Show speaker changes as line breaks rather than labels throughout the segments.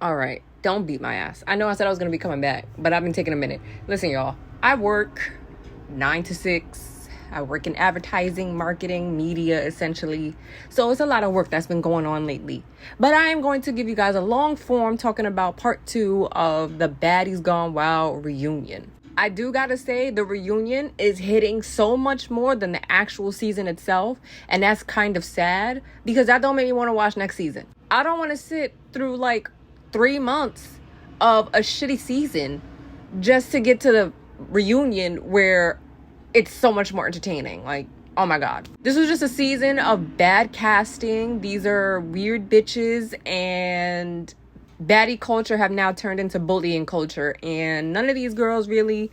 All right, don't beat my ass. I know I said I was going to be coming back, but I've been taking a minute. Listen, y'all, I work 9 to 6. I work in advertising, marketing, media, essentially. So it's a lot of work that's been going on lately. But I am going to give you guys a long form talking about part 2 of the Baddies Gone Wild reunion. I do gotta say, the reunion is hitting so much more than the actual season itself. And that's kind of sad because that don't make me want to watch next season. I don't want to sit through like 3 months of a shitty season just to get to the reunion where it's so much more entertaining. Like, oh my God. This was just a season of bad casting. These are weird bitches, and baddie culture have now turned into bullying culture, and none of these girls really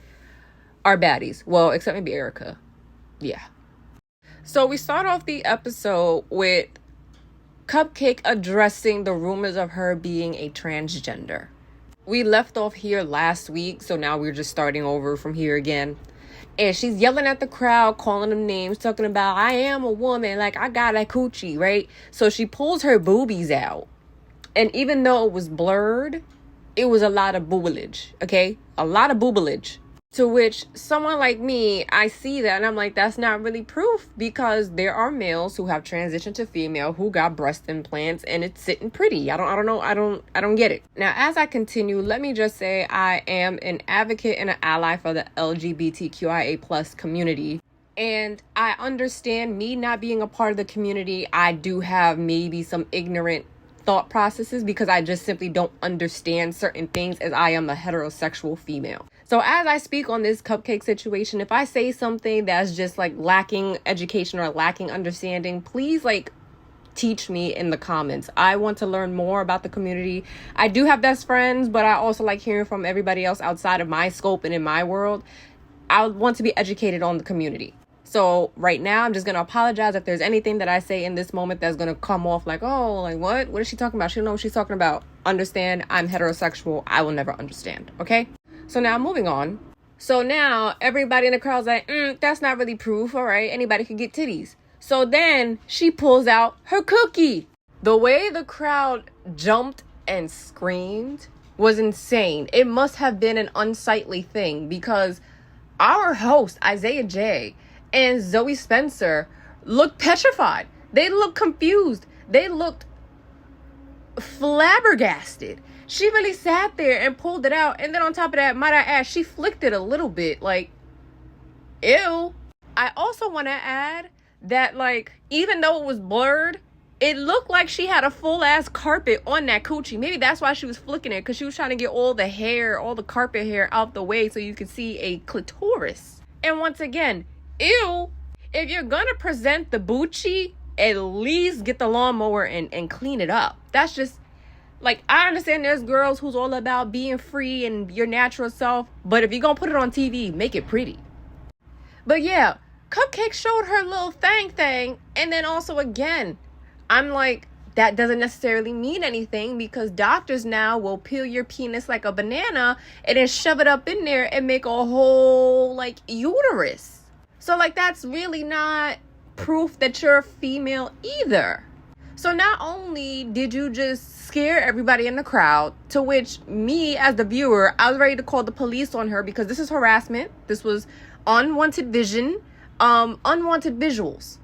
are baddies. Well, except maybe Erica. Yeah. So we start off the episode with Cupcake addressing the rumors of her being a transgender. We left off here last week, so now we're just starting over from here again. And she's yelling at the crowd, calling them names, talking about, I am a woman, like, I got a coochie, right? So she pulls her boobies out. And even though it was blurred, it was a lot of boobage, okay? A lot of boobage. To which someone like me, I see that and I'm like, that's not really proof, because there are males who have transitioned to female who got breast implants and it's sitting pretty. I don't get it. Now, as I continue, let me just say I am an advocate and an ally for the LGBTQIA plus community. And I understand me not being a part of the community. I do have maybe some ignorant thought processes because I just simply don't understand certain things, as I am a heterosexual female. So as I speak on this Cupcake situation, if I say something that's just like lacking education or lacking understanding, please like teach me in the comments. I want to learn more about the community. I do have best friends, but I also like hearing from everybody else outside of my scope and in my world. I want to be educated on the community. So right now, I'm just going to apologize if there's anything that I say in this moment that's going to come off like, oh, like what? What is she talking about? She don't know what she's talking about. Understand, I'm heterosexual. I will never understand. Okay? So now moving on. So now everybody in the crowd's like, that's not really proof. All right. Anybody could get titties. So then she pulls out her cookie. The way the crowd jumped and screamed was insane. It must have been an unsightly thing, because our host, Isaiah J., and Zoe Spencer looked petrified. They looked confused. They looked flabbergasted. She really sat there and pulled it out. And then on top of that, might I add, she flicked it a little bit. Like, ew. I also want to add that, like, even though it was blurred, it looked like she had a full ass carpet on that coochie. Maybe that's why she was flicking it, because she was trying to get all the hair, all the carpet hair out the way so you could see a clitoris. And once again, ew. If you're gonna present the Bucci, at least get the lawnmower and clean it up. That's just, like, I understand there's girls who's all about being free and your natural self, but if you're gonna put it on TV, make it pretty. But yeah, Cupcake showed her little thing, and then also again, I'm like, that doesn't necessarily mean anything, because doctors now will peel your penis like a banana and then shove it up in there and make a whole, like, uterus. So, like, that's really not proof that you're a female either. So not only did you just scare everybody in the crowd, to which me as the viewer, I was ready to call the police on her, because this is harassment. This was unwanted vision, unwanted visuals.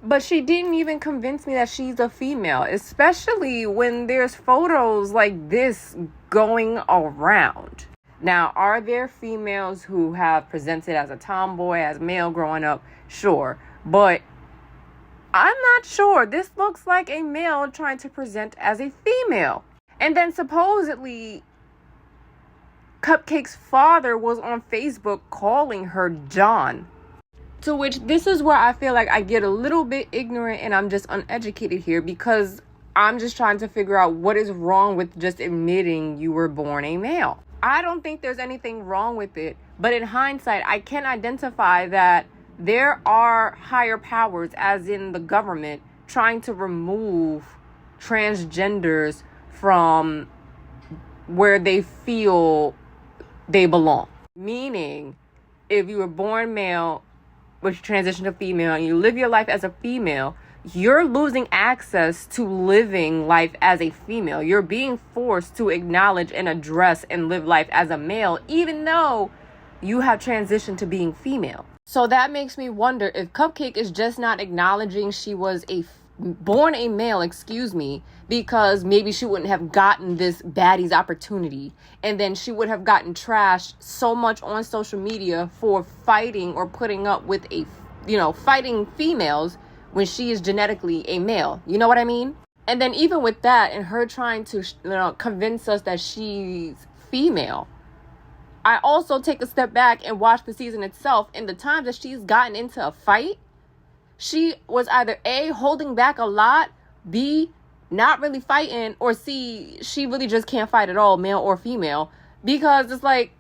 But she didn't even convince me that she's a female, especially when there's photos like this going around. Now, are there females who have presented as a tomboy, as male growing up? Sure. But I'm not sure. This looks like a male trying to present as a female. And then supposedly, Cupcake's father was on Facebook calling her John. To which, this is where I feel like I get a little bit ignorant and I'm just uneducated here, because I'm just trying to figure out what is wrong with just admitting you were born a male. I don't think there's anything wrong with it, but in hindsight, I can identify that there are higher powers, as in the government, trying to remove transgenders from where they feel they belong. Meaning, if you were born male, but you transition to female and you live your life as a female, you're losing access to living life as a female. You're being forced to acknowledge and address and live life as a male, even though you have transitioned to being female. So that makes me wonder if Cupcake is just not acknowledging she was born a male, because maybe she wouldn't have gotten this Baddies opportunity. And then she would have gotten trashed so much on social media for fighting or putting up with fighting females when she is genetically a male. You know what I mean? And then even with that, and her trying to convince us that she's female, I also take a step back and watch the season itself. And the times that she's gotten into a fight, she was either A, holding back a lot, B, not really fighting, or C, she really just can't fight at all, male or female, because it's like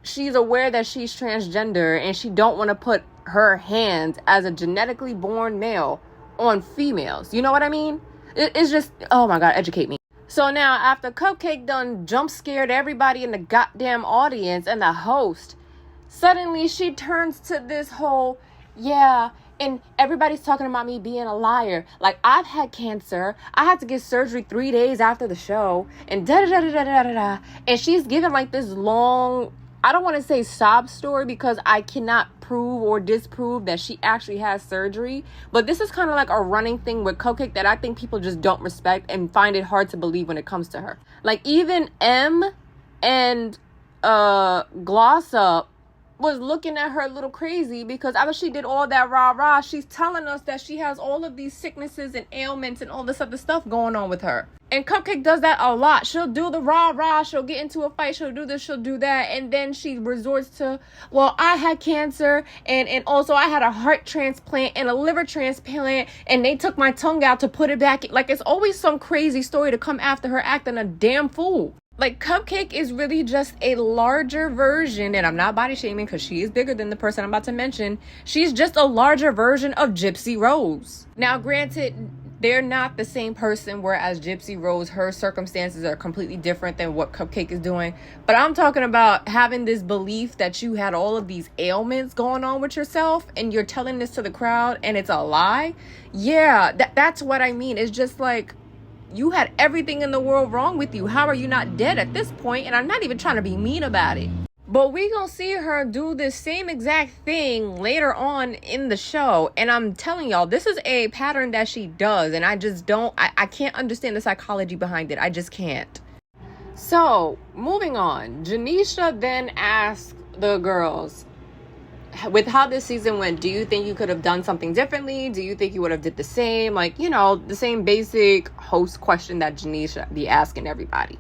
she's aware that she's transgender and she don't want to put her hands as a genetically born male on females. You know what I mean? It's just, oh my God, educate me. So now after Cupcake done jump scared everybody in the goddamn audience and the host, suddenly she turns to this whole, yeah, and everybody's talking about me being a liar. Like, I've had cancer. I had to get surgery 3 days after the show. And da-da-da-da-da-da-da. And she's giving like this long, I don't want to say sob story because I cannot prove or disprove that she actually has surgery. But this is kind of like a running thing with Cupcake that I think people just don't respect and find it hard to believe when it comes to her. Like, even M and Gloss Up was looking at her a little crazy because after she did all that rah-rah, she's telling us that she has all of these sicknesses and ailments and all this other stuff going on with her. And Cupcake does that a lot. She'll do the rah-rah, she'll get into a fight, she'll do this, she'll do that, and then she resorts to, well, I had cancer, and also I had a heart transplant and a liver transplant, and they took my tongue out to put it back. Like, it's always some crazy story to come after her acting a damn fool. Like, Cupcake is really just a larger version, and I'm not body shaming because she is bigger than the person I'm about to mention. She's just a larger version of Gypsy Rose. Now, granted, they're not the same person, whereas Gypsy Rose, her circumstances are completely different than what Cupcake is doing. But I'm talking about having this belief that you had all of these ailments going on with yourself, and you're telling this to the crowd, and it's a lie. Yeah, that's what I mean. It's just like, you had everything in the world wrong with you. How are you not dead at this point? And I'm not even trying to be mean about it. But we gonna see her do this same exact thing later on in the show. And I'm telling y'all, this is a pattern that she does. And I just don't, I can't understand the psychology behind it. I just can't. So, moving on. Janisha then asked the girls, with how this season went, do you think you could have done something differently? Do you think you would have did the same? Like, you know, the same basic host question that Janisha be asking everybody.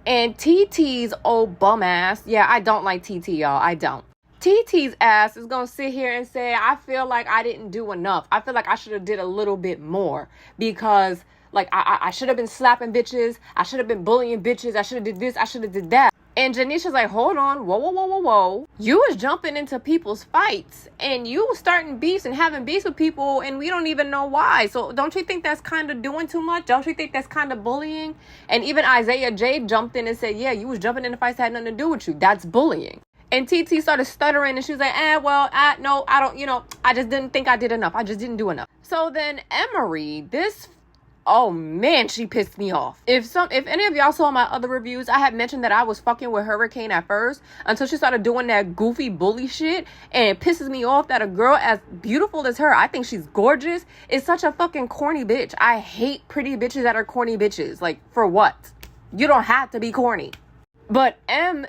And TT's old bum ass, yeah, I don't like TT, y'all. I don't. TT's ass is gonna sit here and say, I feel like I didn't do enough. I feel like I should have did a little bit more because, like, I should have been slapping bitches. I should have been bullying bitches. I should have did this. I should have did that. And Janisha's like, hold on, whoa. You was jumping into people's fights and you was starting beefs and having beefs with people and we don't even know why. So don't you think that's kind of doing too much? Don't you think that's kind of bullying? And even Isaiah J jumped in and said, yeah, you was jumping into fights that had nothing to do with you. That's bullying. And TT started stuttering and she was like, no, I don't, I just didn't think I did enough. I just didn't do enough. So then Emery, oh man, she pissed me off. If any of y'all saw my other reviews, I had mentioned that I was fucking with Hurricane at first until she started doing that goofy bully shit. And it pisses me off that a girl as beautiful as her, I think she's gorgeous, is such a fucking corny bitch. I hate pretty bitches that are corny bitches. Like, for what? You don't have to be corny. But M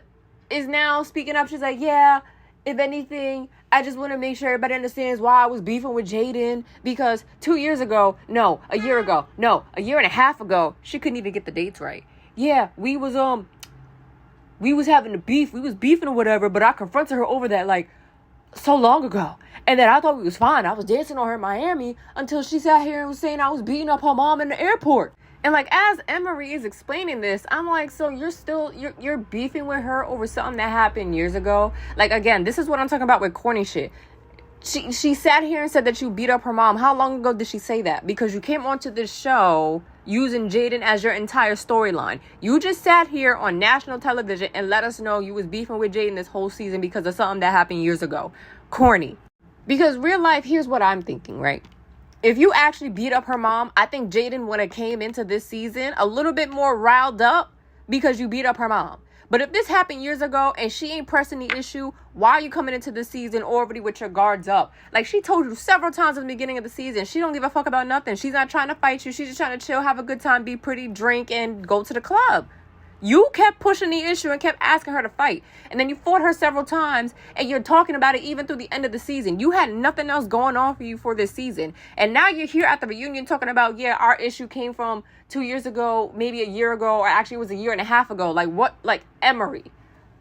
is now speaking up. She's like, yeah, if anything, I just want to make sure everybody understands why I was beefing with Jaden, because 2 years ago, no, a year ago, no, a year and a half ago, she couldn't even get the dates right. Yeah, we was having a beef, we was beefing or whatever, but I confronted her over that like so long ago. And then I thought we was fine. I was dancing on her in Miami until she sat here and was saying I was beating up her mom in the airport. And like, as Emery is explaining this, I'm like, so you're beefing with her over something that happened years ago? Like, again, this is what I'm talking about with corny shit. She sat here and said that you beat up her mom. How long ago did she say that? Because you came onto this show using Jaden as your entire storyline. You just sat here on national television and let us know you was beefing with Jaden this whole season because of something that happened years ago. Corny. Because real life, here's what I'm thinking, right? If you actually beat up her mom, I think Jaden would have came into this season a little bit more riled up because you beat up her mom. But if this happened years ago and she ain't pressing the issue, why are you coming into the season already with your guards up? Like, she told you several times in the beginning of the season, she don't give a fuck about nothing. She's not trying to fight you. She's just trying to chill, have a good time, be pretty, drink, and go to the club. You kept pushing the issue and kept asking her to fight. And then you fought her several times, and you're talking about it even through the end of the season. You had nothing else going on for you for this season. And now you're here at the reunion talking about, yeah, our issue came from 2 years ago, maybe a year ago, or actually it was a year and a half ago. Like, what? Like, Emery,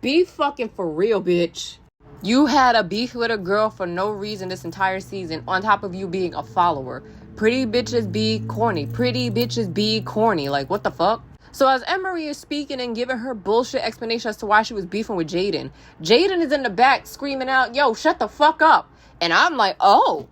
be fucking for real, bitch. You had a beef with a girl for no reason this entire season, on top of you being a follower. Pretty bitches be corny. Pretty bitches be corny. Like, what the fuck? So as Emery is speaking and giving her bullshit explanation as to why she was beefing with Jaden, Jaden is in the back screaming out, yo, shut the fuck up. And I'm like, oh,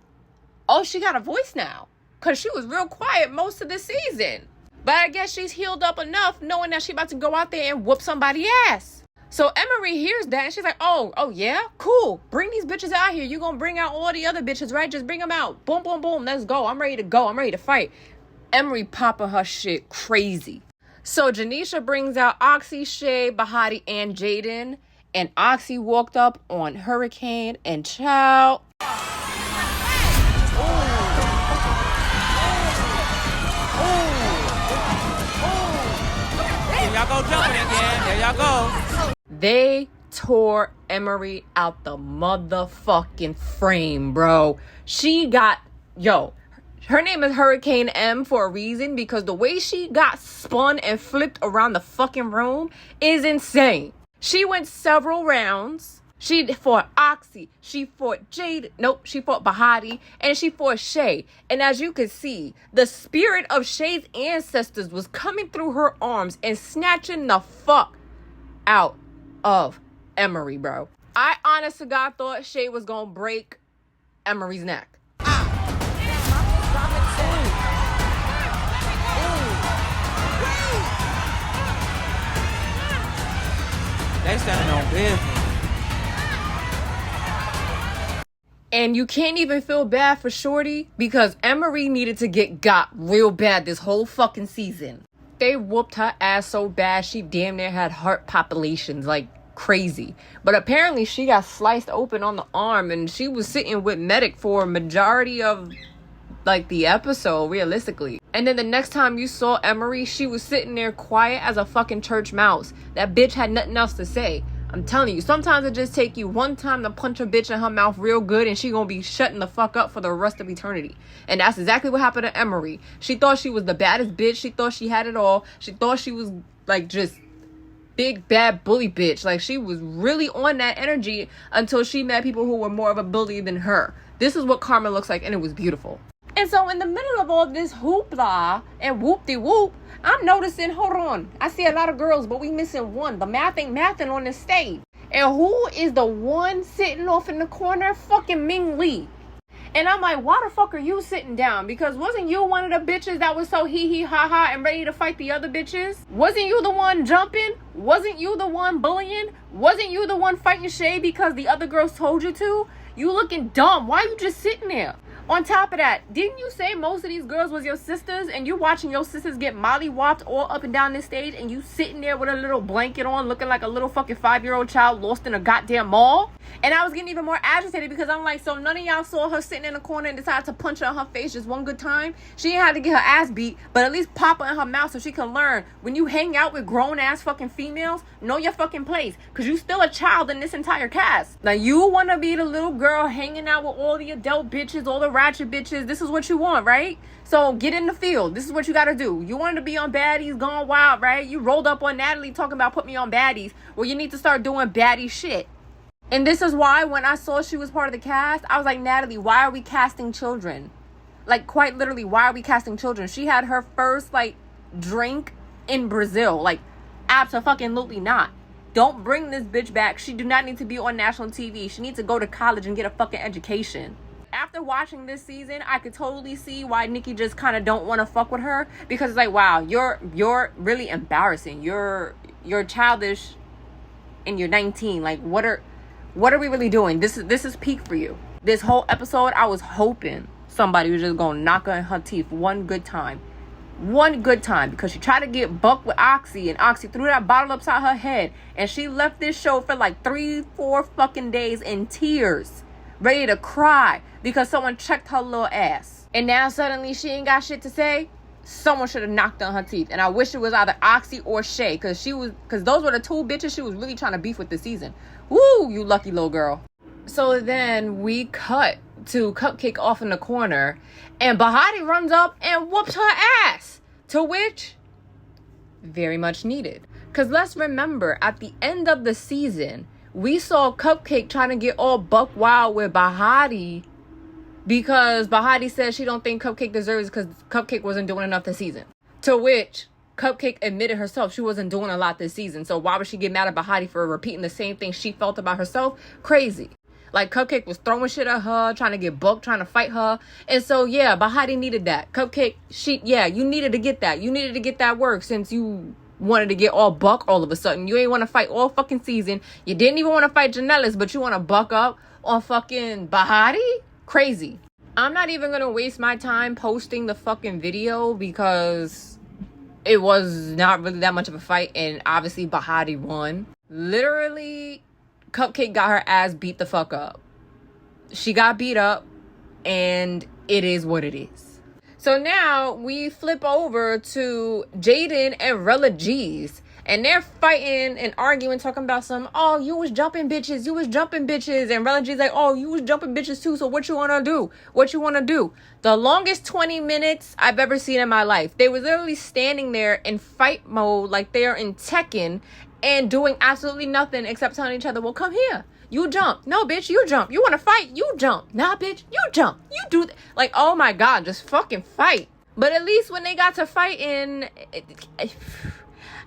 she got a voice now. Because she was real quiet most of the season. But I guess she's healed up enough knowing that she's about to go out there and whoop somebody's ass. So Emery hears that and she's like, oh yeah, cool. Bring these bitches out here. You gonna bring out all the other bitches, right? Just bring them out. Boom, boom, boom. Let's go. I'm ready to go. I'm ready to fight. Emery popping her shit crazy. So Janisha brings out Oxy, Shay, Bahati, and Jaden. And Oxy walked up on Hurricane and Chow.
There y'all go jumping again. There y'all go.
They tore Emery out the motherfucking frame, bro. She got, her name is Hurricane M for a reason, because the way she got spun and flipped around the fucking room is insane. She went several rounds. She fought Oxy. She fought Jade. Nope, she fought Bahati. And she fought Shay. And as you can see, the spirit of Shay's ancestors was coming through her arms and snatching the fuck out of Emery, bro. I honest to God thought Shay was gonna break Emery's neck.
They standing on business.
And you can't even feel bad for Shorty, because Emery needed to get got real bad this whole fucking season. They whooped her ass so bad she damn near had heart palpitations like crazy. But apparently she got sliced open on the arm, and she was sitting with medic for a majority of like the episode, realistically. And then the next time you saw Emery, she was sitting there quiet as a fucking church mouse. That bitch had nothing else to say. I'm telling you, sometimes it just take you one time to punch a bitch in her mouth real good, and she gonna be shutting the fuck up for the rest of eternity. And that's exactly what happened to Emery. She thought she was the baddest bitch. She thought she had it all. She thought she was like just big bad bully bitch. Like, she was really on that energy until she met people who were more of a bully than her. This is what karma looks like, and it was beautiful. And so in the middle of all this hoopla and whoop-de-whoop, I'm noticing, hold on, I see a lot of girls, but we missing one. The math ain't mathing on this stage. And who is the one sitting off in the corner? Fucking Ming Lee. And I'm like, why the fuck are you sitting down? Because wasn't you one of the bitches that was so hee-hee ha-ha and ready to fight the other bitches? Wasn't you the one jumping? Wasn't you the one bullying? Wasn't you the one fighting Shay because the other girls told you to? You looking dumb. Why you just sitting there? On top of that, didn't you say most of these girls was your sisters, and you watching your sisters get mollywopped all up and down this stage, and you sitting there with a little blanket on looking like a little fucking 5-year-old child lost in a goddamn mall? And I was getting even more agitated because I'm like, so none of y'all saw her sitting in the corner and decided to punch her in her face just one good time? She ain't had to get her ass beat, but at least pop her in her mouth so she can learn. When you hang out with grown-ass fucking females, know your fucking place, because you still a child in this entire cast. Now, you want to be the little girl hanging out with all the adult bitches, all the ratchet bitches. This is what you want, right? So get in the field. This is what you got to do. You wanted to be on Baddies Gone Wild, right? You rolled up on Natalie talking about put me on Baddies. Well, you need to start doing baddie shit. And this is why when I saw she was part of the cast, I was like, Natalie, why are we casting children? Like, quite literally, why are we casting children? She had her first, like, drink in Brazil. Like, absolutely not. Don't bring this bitch back. She do not need to be on national TV. She needs to go to college and get a fucking education. After watching this season, I could totally see why Nikki just kind of don't want to fuck with her, because it's like, wow, you're really embarrassing. You're childish and you're 19. Like, what are we really doing? This is peak for you. This whole episode, I was hoping somebody was just gonna knock her in her teeth one good time. One good time, because she tried to get bucked with Oxy, and Oxy threw that bottle upside her head, and she left this show for like 3-4 fucking days in tears, ready to cry because someone checked her little ass. And now suddenly she ain't got shit to say. Someone should have knocked on her teeth. And I wish it was either Oxy or Shay, because those were the two bitches she was really trying to beef with this season. Woo, you lucky little girl. So then we cut to Cupcake off in the corner, and Bahati runs up and whoops her ass, to which, very much needed. Because let's remember, at the end of the season, we saw Cupcake trying to get all buck wild with Bahati, because Bahati said she don't think Cupcake deserves it because Cupcake wasn't doing enough this season. To which Cupcake admitted herself she wasn't doing a lot this season. So why would she get mad at Bahati for repeating the same thing she felt about herself? Crazy. Like, Cupcake was throwing shit at her, trying to get booked, trying to fight her. And so, yeah, Bahati needed that. Cupcake, you needed to get that. You needed to get that work since you wanted to get all buck all of a sudden. You ain't want to fight all fucking season. You didn't even want to fight Janellis, but you want to buck up on fucking Bahati? Crazy. I'm not even going to waste my time posting the fucking video because it was not really that much of a fight. And obviously, Bahati won. Literally, Cupcake got her ass beat the fuck up. She got beat up, and it is what it is. So now we flip over to Jaden and Rella G's, and they're fighting and arguing, talking about oh, you was jumping bitches, and Rella G's like, oh, you was jumping bitches too, so what you want to do? The longest 20 minutes I've ever seen in my life. They were literally standing there in fight mode like they're in Tekken, and doing absolutely nothing except telling each other, well, come here. You jump. No, bitch, you jump. You want to fight? You jump. Nah, bitch, you jump. You do that. Like, oh my God, just fucking fight. But at least when they got to fighting,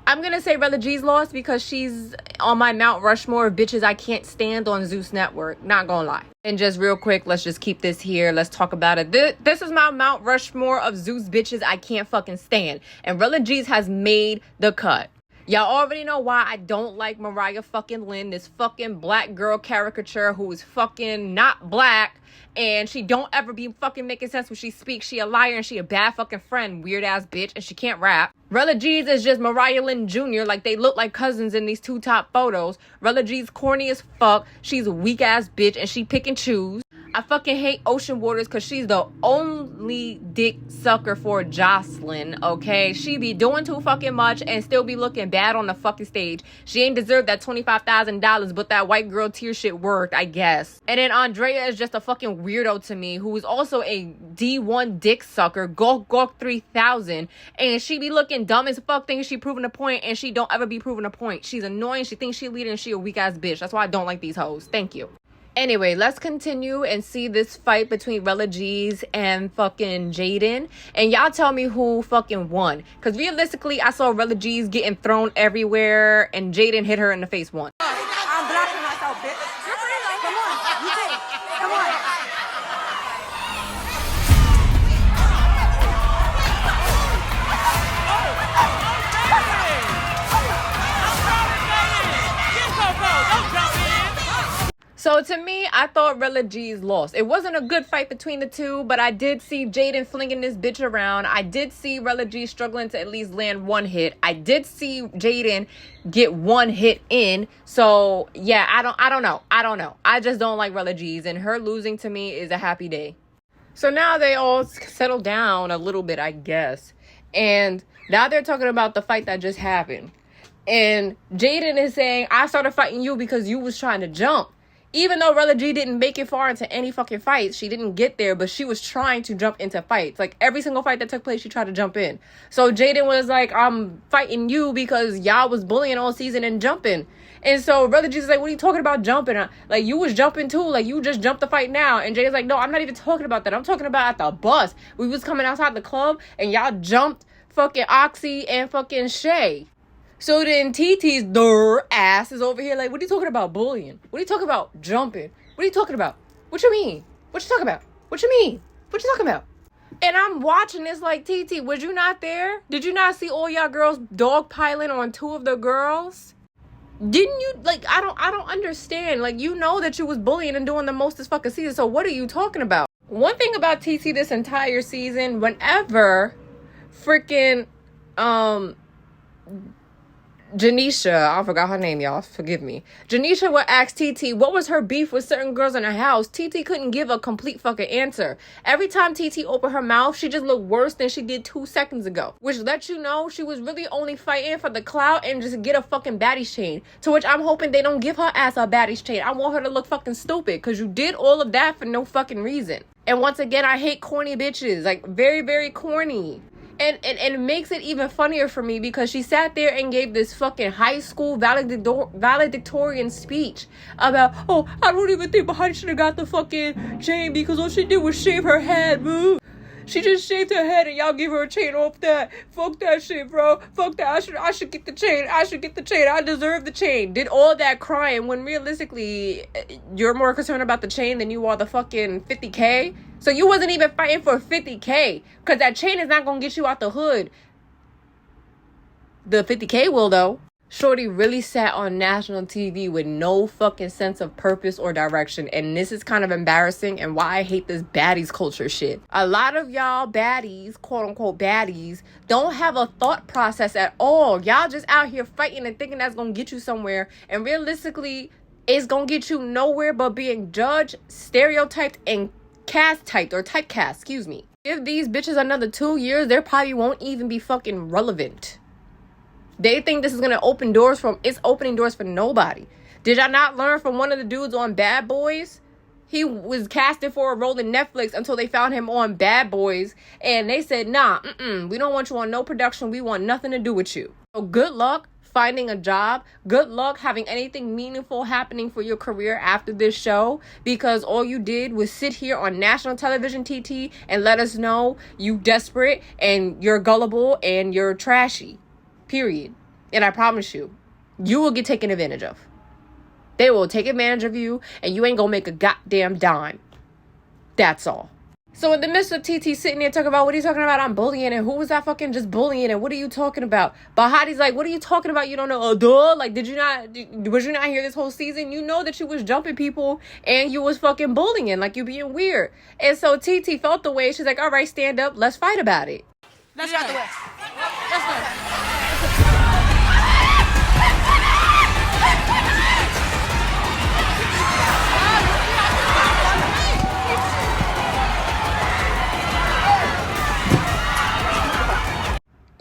I'm going to say Rella G's lost because she's on my Mount Rushmore of bitches I can't stand on Zeus Network. Not going to lie. And just real quick, let's just keep this here. Let's talk about it. This is my Mount Rushmore of Zeus bitches I can't fucking stand. And Rella G's has made the cut. Y'all already know why I don't like Mariah fucking Lynn, this fucking black girl caricature who is fucking not black, and she don't ever be fucking making sense when she speaks. She a liar and she a bad fucking friend, weird ass bitch, and she can't rap. Rella G's is just Mariah Lynn Jr., like they look like cousins in these two top photos. Rella G's corny as fuck, she's a weak ass bitch, and she pick and choose. I fucking hate Ocean Waters because she's the only dick sucker for Jocelyn, okay? She be doing too fucking much and still be looking bad on the fucking stage. She ain't deserved that $25,000, but that white girl tear shit worked, I guess. And then Andrea is just a fucking weirdo to me, who is also a D1 dick sucker, Gawk 3000, and she be looking dumb as fuck, thinking she proving a point, and she don't ever be proving a point. She's annoying, she thinks she leading, and she a weak ass bitch. That's why I don't like these hoes. Thank you. Anyway, let's continue and see this fight between Rella G's and fucking Jaden. And y'all tell me who fucking won. Because realistically, I saw Rella G's getting thrown everywhere and Jaden hit her in the face once.
I'm blocking myself, bitch. You're free though. Come on. You take it. Come on.
So to me, I thought Rella G's lost. It wasn't a good fight between the two, but I did see Jaden flinging this bitch around. I did see Rella G struggling to at least land one hit. I did see Jaden get one hit in. So yeah, I don't know. I just don't like Rella G's, and her losing to me is a happy day. So now they all settle down a little bit, I guess. And now they're talking about the fight that just happened. And Jaden is saying, I started fighting you because you was trying to jump. Even though Rella G didn't make it far into any fucking fights, she didn't get there, but she was trying to jump into fights. Like, every single fight that took place, she tried to jump in. So Jaden was like, I'm fighting you because y'all was bullying all season and jumping. And so Rella G's like, what are you talking about jumping? Like, you was jumping too. Like, you just jumped the fight now. And Jaden's like, no, I'm not even talking about that. I'm talking about at the bus. We was coming outside the club and y'all jumped fucking Oxy and fucking Shay. So then TT's ass is over here like, what are you talking about bullying? What are you talking about jumping? What are you talking about? What you mean? What you talking about? What you mean? What you talking about? And I'm watching this like, TT, was you not there? Did you not see all y'all girls dogpiling on two of the girls? Didn't you, like, I don't understand. Like, you know that you was bullying and doing the most this fucking season, so what are you talking about? One thing about TT this entire season, whenever freaking Janisha, I forgot her name, y'all. Forgive me. Janisha would ask TT what was her beef with certain girls in her house. TT couldn't give a complete fucking answer. Every time TT opened her mouth, she just looked worse than she did 2 seconds ago. Which lets you know she was really only fighting for the clout and just get a fucking Baddies chain. To which I'm hoping they don't give her ass a Baddies chain. I want her to look fucking stupid because you did all of that for no fucking reason. And once again, I hate corny bitches. Like, very, very corny. And it makes it even funnier for me because she sat there and gave this fucking high school valedictorian speech about, oh, I don't even think Bahati should have got the fucking chain because all she did was shave her head, boo. She just shaved her head and y'all give her a chain off that. Fuck that shit, bro. Fuck that. I should get the chain. I should get the chain. I deserve the chain. Did all that crying when realistically you're more concerned about the chain than you are the fucking 50K? So you wasn't even fighting for 50K because that chain is not going to get you out the hood. The 50K will, though. Shorty really sat on national TV with no fucking sense of purpose or direction. And this is kind of embarrassing and why I hate this baddies culture shit. A lot of y'all baddies, quote unquote baddies, don't have a thought process at all. Y'all just out here fighting and thinking that's going to get you somewhere. And realistically, it's going to get you nowhere but being judged, stereotyped, and typecast, excuse me. Give these bitches another 2 years, they probably won't even be fucking relevant. They think this is gonna open doors from, it's opening doors for nobody. Did y'all not learn from one of the dudes on Bad Boys? He was casted for a role in Netflix until they found him on Bad Boys. And they said, nah, we don't want you on no production. We want nothing to do with you. So good luck finding a job. Good luck having anything meaningful happening for your career after this show, because all you did was sit here on national television TT and let us know you desperate and you're gullible and you're trashy, period. And I promise you, you will get taken advantage of. They will take advantage of you and you ain't gonna make a goddamn dime. That's all. So in the midst of TT sitting there talking about, what are you talking about? I'm bullying, and who was that fucking just bullying, and what are you talking about? Bahati's like, what are you talking about? You don't know? Duh. Like, was you not here this whole season? You know that you was jumping people and you was fucking bullying, like you being weird. And so TT felt the way. She's like, all right, stand up. Let's fight about it.
Let's get out the way. Let's go.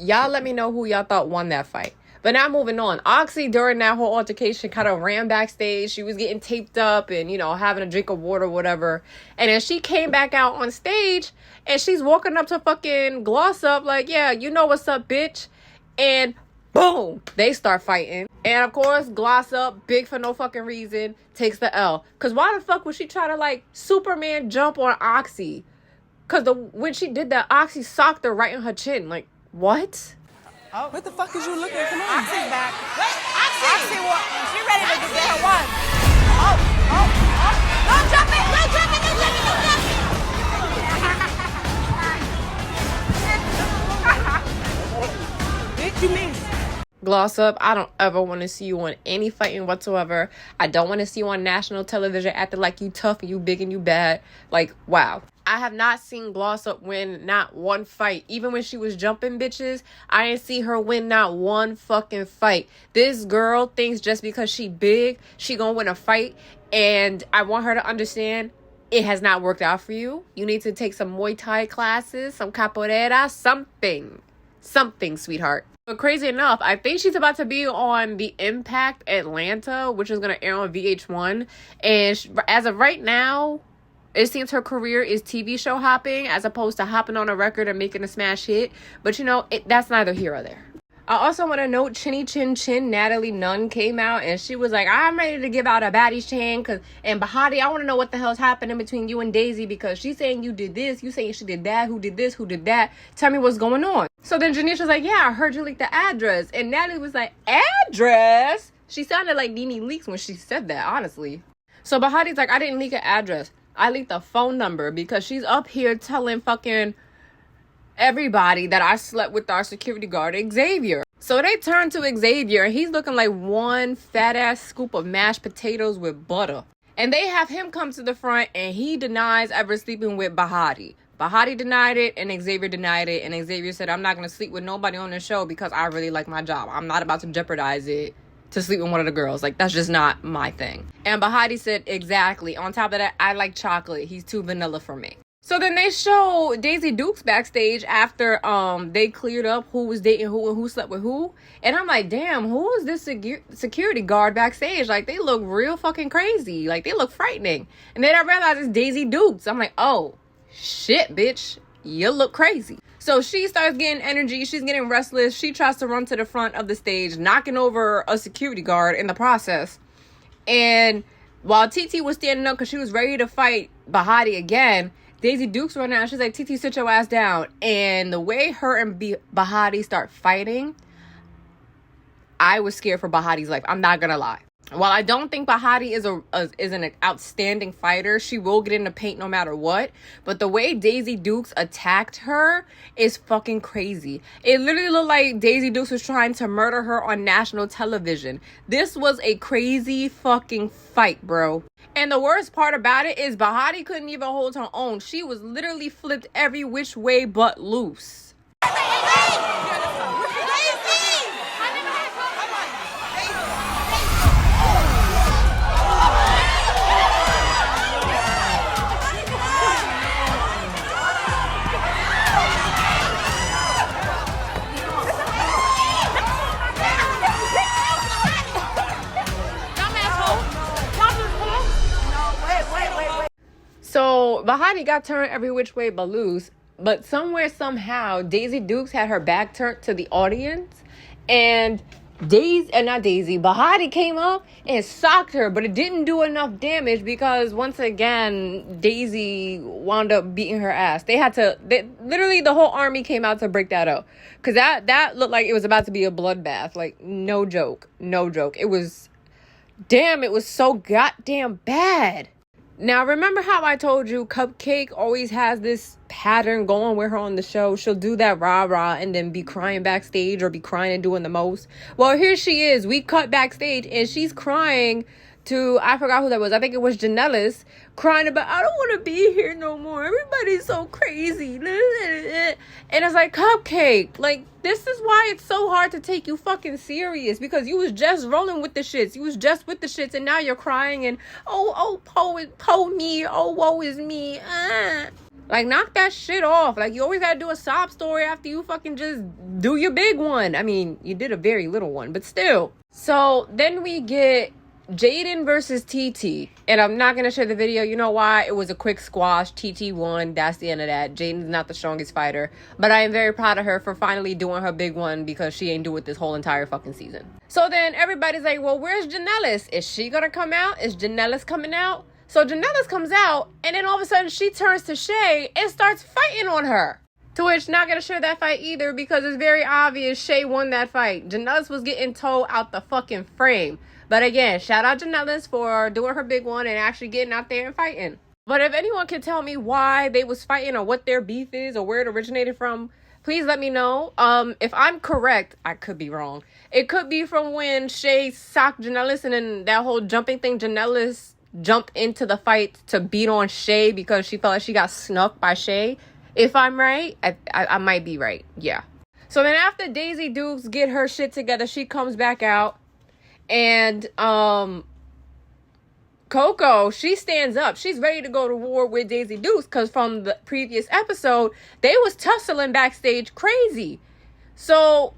Y'all let me know who y'all thought won that fight. But now moving on. Oxy, during that whole altercation, kind of ran backstage. She was getting taped up and, having a drink of water or whatever. And then she came back out on stage and she's walking up to fucking Gloss Up like, yeah, you know what's up, bitch. And boom, they start fighting. And of course, Gloss Up, big for no fucking reason, takes the L. Because why the fuck would she try to Superman jump on Oxy? Because when she did that, Oxy socked her right in her chin. Like, what?
Oh. What the fuck is you looking at? Come on. Oxy's back. Wait, Oxy, she ready to get her one. Oh. Don't jump it, don't jump it, don't jump it, don't jump it. Bitch, you missed.
Gloss Up, I don't ever want to see you on any fighting whatsoever. I don't want to see you on national television acting like you tough and you big and you bad. Like, wow. I have not seen Gloss Up win not one fight. Even when she was jumping bitches, I didn't see her win not one fucking fight. This girl thinks just because she big, she gonna win a fight. And I want her to understand it has not worked out for you. You need to take some Muay Thai classes, some capoeira, something, sweetheart. But crazy enough, I think she's about to be on The Impact Atlanta, which is going to air on VH1. And as of right now, it seems her career is TV show hopping as opposed to hopping on a record and making a smash hit. But that's neither here or there. I also want to note Chinny Chin Chin, Natalie Nunn, came out and she was like, I'm ready to give out a Baddies chain. And Bahati, I want to know what the hell's happening between you and Daisy, because she's saying you did this, you saying she did that, who did this, who did that. Tell me what's going on. So then Janisha was like, yeah, I heard you leaked the address. And Natalie was like, address? She sounded like Nene Leakes when she said that, honestly. So Bahati's like, I didn't leak an address. I leaked a phone number because she's up here telling fucking everybody that I slept with our security guard, Xavier. So they turn to Xavier and he's looking like one fat ass scoop of mashed potatoes with butter. And they have him come to the front, and he denies ever sleeping with Bahati. Bahati denied it, and Xavier denied it. And Xavier said, I'm not going to sleep with nobody on the show because I really like my job. I'm not about to jeopardize it to sleep with one of the girls. Like, that's just not my thing. And Bahati said, exactly. On top of that, I like chocolate. He's too vanilla for me. So then they show Daisy Dukes backstage after they cleared up who was dating who and who slept with who. And I'm like, damn, who is this security guard backstage? Like, they look real fucking crazy. Like, they look frightening. And then I realized it's Daisy Dukes. I'm like, oh, shit, bitch. You look crazy. So she starts getting energy. She's getting restless. She tries to run to the front of the stage, knocking over a security guard in the process. And while TT was standing up because she was ready to fight Bahati again, Daisy Dukes run out. She's like, TT, sit your ass down. And the way her and Bahati start fighting, I was scared for Bahati's life. I'm not gonna lie. While I don't think Bahati is an outstanding fighter, she will get in the paint no matter what. But the way Daisy Dukes attacked her is fucking crazy. It literally looked like Daisy Dukes was trying to murder her on national television. This was a crazy fucking fight, bro. And the worst part about it is Bahati couldn't even hold her own. She was literally flipped every which way but loose. So Bahati got turned every which way but loose, but somewhere, somehow, Daisy Dukes had her back turned to the audience, and Bahati came up and socked her, but it didn't do enough damage because once again, Daisy wound up beating her ass. Literally the whole army came out to break that up. Cause that looked like it was about to be a bloodbath. Like, no joke. It was so goddamn bad. Now, remember how I told you Cupcake always has this pattern going with her on the show? She'll do that rah-rah and then be crying backstage or be crying and doing the most. Well, here she is. We cut backstage and she's crying to, I forgot who that was. I think it was Janellis, crying about, I don't want to be here no more. Everybody's so crazy. And it's like, Cupcake, like, this is why it's so hard to take you fucking serious, because you was just rolling with the shits. You was just with the shits, and now you're crying and, po me, woe is me. Like, knock that shit off. Like, you always gotta do a sob story after you fucking just do your big one. I mean, you did a very little one, but still. So then we get Jaden versus TT, and I'm not gonna share the video. You know why? It was a quick squash. TT won. That's the end of that. Jaden's not the strongest fighter, but I am very proud of her for finally doing her big one, because she ain't do it this whole entire fucking season. So then everybody's like, well, where's Janellis? Is she gonna come out? Is Janellis coming out? So Janellis comes out, and then all of a sudden she turns to Shay and starts fighting on her. To which, not gonna share that fight either, because it's very obvious Shay won that fight. Janellis was getting towed out the fucking frame. But again, shout out Janellis for doing her big one and actually getting out there and fighting. But if anyone can tell me why they was fighting or what their beef is or where it originated from, please let me know. If I'm correct, I could be wrong. It could be from when Shay socked Janellis, and then that whole jumping thing, Janellis jumped into the fight to beat on Shay because she felt like she got snuck by Shay. If I'm right, I might be right. Yeah. So then after Daisy Dukes get her shit together, she comes back out. And Coco, she stands up. She's ready to go to war with Daisy Dukes, because from the previous episode, they was tussling backstage crazy. So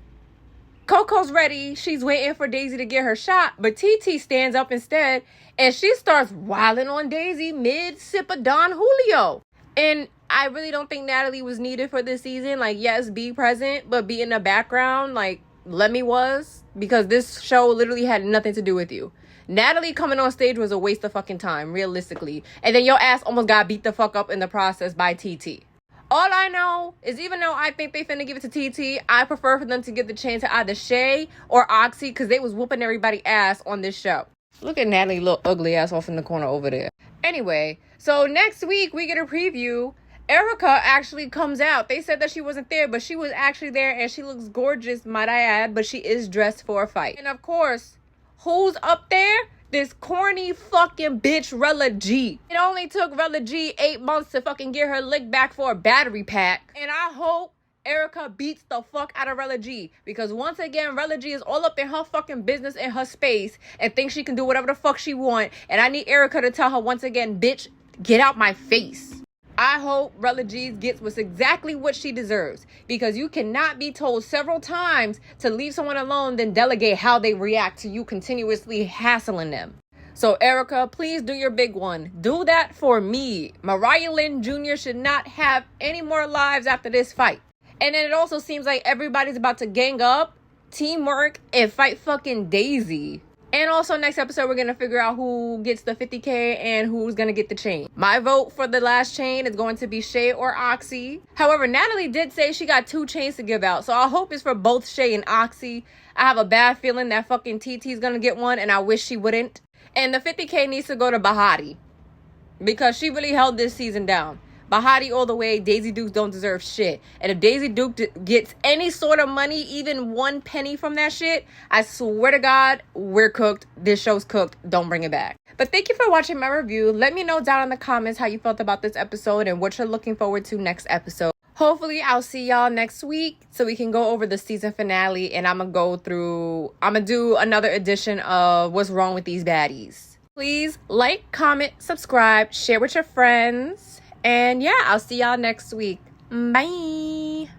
Coco's ready. She's waiting for Daisy to get her shot. But TT stands up instead, and she starts wilding on Daisy mid-sip of Don Julio. And I really don't think Natalie was needed for this season. Like, yes, be present, but be in the background like Lemmy was. Because this show literally had nothing to do with you. Natalie coming on stage was a waste of fucking time, realistically. And then your ass almost got beat the fuck up in the process by TT. All I know is, even though I think they finna give it to TT, I prefer for them to give the chance to either Shay or Oxy, because they was whooping everybody ass on this show. Look at Natalie, little ugly ass off in the corner over there. Anyway, so next week we get a preview. Erica actually comes out. They said that she wasn't there, but she was actually there, and she looks gorgeous, might I add, but she is dressed for a fight. And of course, who's up there? this corny fucking bitch Rella G. It only took Rella G 8 months to fucking get her lick back for a battery pack. And I hope Erica beats the fuck out of Rella G, because once again, Rella G is all up in her fucking business and her space and thinks she can do whatever the fuck she want. And I need Erica to tell her once again, bitch, get out my face. I hope Rella G gets what's exactly what she deserves, because you cannot be told several times to leave someone alone, then delegate how they react to you continuously hassling them. So Erica, please do your big one. Do that for me. Mariah Lynn Jr. should not have any more lives after this fight. And then it also seems like everybody's about to gang up, teamwork, and fight fucking Daisy. And also next episode, we're going to figure out who gets the 50K and who's going to get the chain. My vote for the last chain is going to be Shay or Oxy. However, Natalie did say she got 2 chains to give out. So I hope it's for both Shay and Oxy. I have a bad feeling that fucking TT's going to get one, and I wish she wouldn't. And the 50K needs to go to Bahati, because she really held this season down. Bahati all the way. Daisy Duke don't deserve shit. And if Daisy Duke gets any sort of money, even 1 penny from that shit, I swear to God, we're cooked. This show's cooked. Don't bring it back. But thank you for watching my review. Let me know down in the comments how you felt about this episode and what you're looking forward to next episode. Hopefully, I'll see y'all next week so we can go over the season finale, and I'm going to do another edition of What's Wrong with These Baddies. Please like, comment, subscribe, share with your friends. And yeah, I'll see y'all next week. Bye.